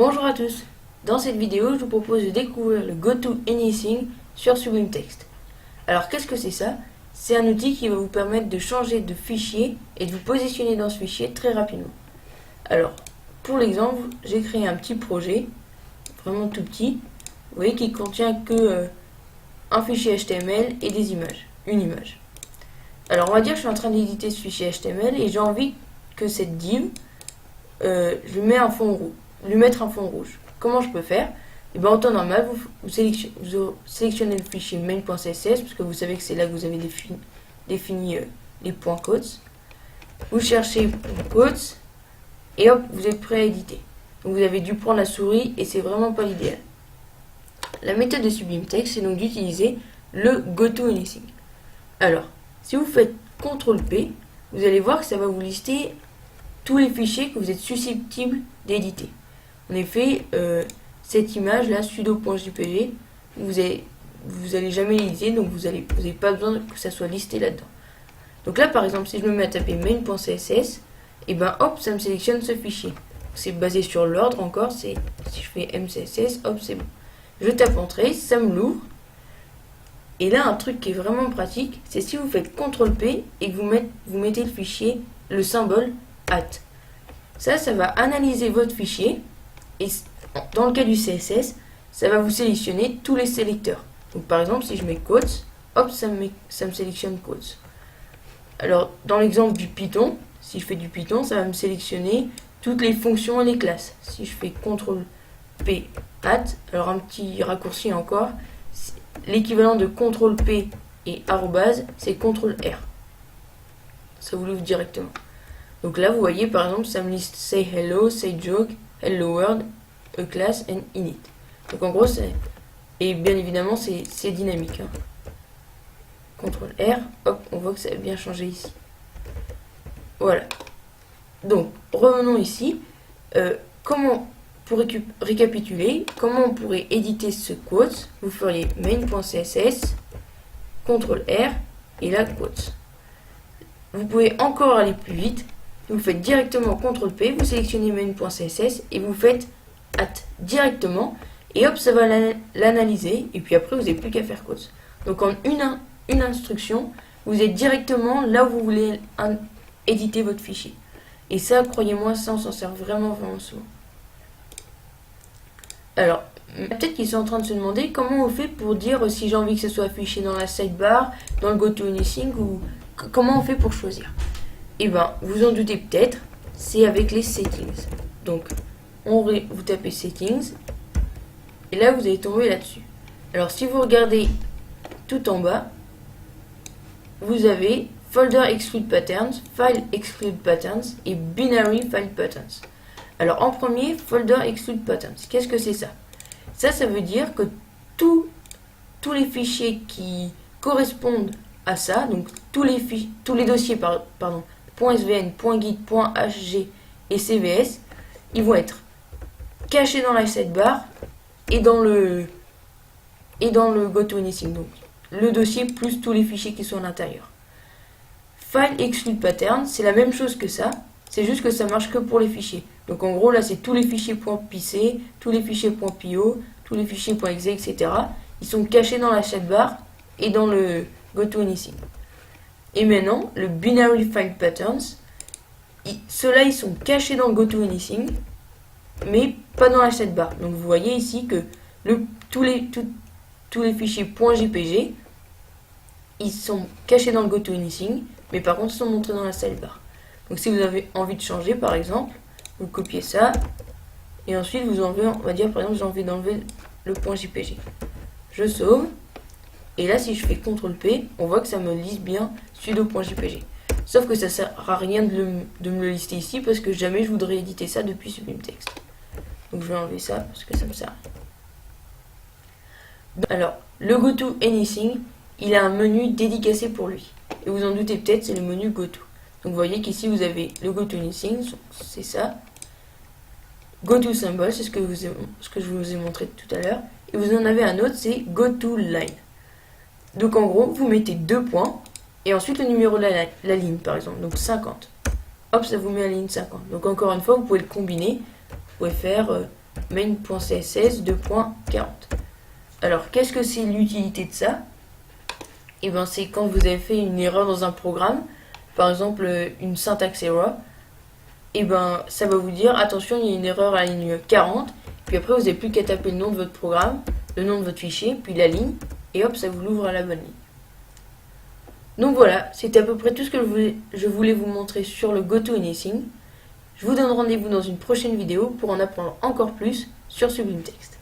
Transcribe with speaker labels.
Speaker 1: Bonjour à tous, dans cette vidéo je vous propose de découvrir le GoToAnything sur Sublime Text. Alors qu'est-ce que c'est ça? C'est un outil qui va vous permettre de changer de fichier et de vous positionner dans ce fichier très rapidement. Alors pour l'exemple, j'ai créé un petit projet, vraiment tout petit, vous voyez qui contient que un fichier HTML et des images, une image. Alors on va dire que je suis en train d'éditer ce fichier HTML et j'ai envie que cette div, je lui mets un fond rouge. Lui mettre un fond rouge. Comment je peux faire? Et bien en temps normal, vous sélectionnez le fichier main.css parce que vous savez que c'est là que vous avez défini les points quotes. Vous cherchez quotes et hop, vous êtes prêt à éditer. Donc vous avez dû prendre la souris et c'est vraiment pas l'idéal. La méthode de Sublime Text, c'est donc d'utiliser le GoToAnything. Alors, si vous faites CTRL-P, vous allez voir que ça va vous lister tous les fichiers que vous êtes susceptibles d'éditer. En effet, cette image là, sudo.jpg, vous allez jamais l'éditer, donc vous n'avez pas besoin que ça soit listé là-dedans. Donc là, par exemple, si je me mets à taper main.css, et ben hop, ça me sélectionne ce fichier. C'est basé sur l'ordre encore, si je fais mcss, hop, c'est bon. Je tape entrée, ça me l'ouvre. Et là, un truc qui est vraiment pratique, c'est si vous faites CTRL-P et que vous mettez le fichier, le symbole @ ça va analyser votre fichier. Et dans le cas du CSS, ça va vous sélectionner tous les sélecteurs. Donc par exemple, si je mets quotes, hop, ça me sélectionne quotes. Alors dans l'exemple du Python, si je fais du Python, ça va me sélectionner toutes les fonctions et les classes. Si je fais CTRL-P @, alors un petit raccourci encore, l'équivalent de CTRL-P et arrobase, c'est CTRL-R. Ça vous l'ouvre directement. Donc là, vous voyez, par exemple, ça me liste say hello, say joke, hello world, a class and init. Donc en gros, et bien évidemment, c'est dynamique. Hein. CTRL-R, hop, on voit que ça a bien changé ici. Voilà. Donc, revenons ici. Pour récapituler, comment on pourrait éditer ce quote? Vous feriez main.css, CTRL-R, et là, quote. Vous pouvez encore aller plus vite. Vous faites directement CTRL-P, vous sélectionnez main.css et vous faites @ directement. Et hop, ça va l'analyser. Et puis après, vous n'avez plus qu'à faire quotes. Donc en une instruction, vous êtes directement là où vous voulez éditer votre fichier. Et ça, croyez-moi, ça, on s'en sert vraiment souvent. Alors, peut-être qu'ils sont en train de se demander comment on fait pour dire si j'ai envie que ce soit affiché dans la sidebar, dans le GoToAnything, ou comment on fait pour choisir. Et bien, vous en doutez peut-être, c'est avec les settings. Donc, vous tapez settings, et là, vous allez tomber là-dessus. Alors, si vous regardez tout en bas, vous avez folder exclude patterns, file exclude patterns et binary file patterns. Alors, en premier, folder exclude patterns. Qu'est-ce que c'est ça? Ça veut dire que tous les fichiers qui correspondent à ça, donc tous les dossiers, pardon, .svn, .git, .hg et cvs, ils vont être cachés dans la sidebar et dans le GoToAnything, donc le dossier plus tous les fichiers qui sont à l'intérieur. File exclude pattern, c'est la même chose que ça, c'est juste que ça marche que pour les fichiers. Donc en gros là c'est tous les fichiers .pc, tous les fichiers .pio, tous les fichiers .exe, etc. Ils sont cachés dans la sidebar et dans le GoToAnything. Et maintenant, le binary file patterns, ceux-là ils sont cachés dans le GoToAnything, mais pas dans la sidebar. Donc vous voyez ici que tous les fichiers .jpg, ils sont cachés dans le GoToAnything, mais par contre ils sont montrés dans la sidebar. Donc si vous avez envie de changer par exemple, vous copiez ça, et ensuite vous enlevez, on va dire par exemple j'ai envie d'enlever le .jpg. Je sauve. Et là, si je fais CTRL-P, on voit que ça me liste bien sudo.jpg. Sauf que ça sert à rien de me le lister ici parce que jamais je voudrais éditer ça depuis Sublime Text. Donc je vais enlever ça parce que ça me sert à rien. Alors, le GoToAnything, il a un menu dédicacé pour lui. Et vous en doutez peut-être, c'est le menu Goto. Donc vous voyez qu'ici vous avez le GoToAnything, c'est ça. GoToSymbol, c'est ce que je vous ai montré tout à l'heure. Et vous en avez un autre, c'est GoToLine. Donc en gros, vous mettez 2 points, et ensuite le numéro de la ligne, par exemple, donc 50. Hop, ça vous met la ligne 50. Donc encore une fois, vous pouvez le combiner. Vous pouvez faire main.css 2.40. Alors, qu'est-ce que c'est l'utilité de ça? Et ben, c'est quand vous avez fait une erreur dans un programme, par exemple une syntax error, et ben, ça va vous dire attention, il y a une erreur à la ligne 40, puis après vous n'avez plus qu'à taper le nom de votre programme, le nom de votre fichier, puis la ligne, et hop, ça vous l'ouvre à la bonne ligne. Donc voilà, c'était à peu près tout ce que je voulais vous montrer sur le GoToAnything. Je vous donne rendez-vous dans une prochaine vidéo pour en apprendre encore plus sur Sublime Text.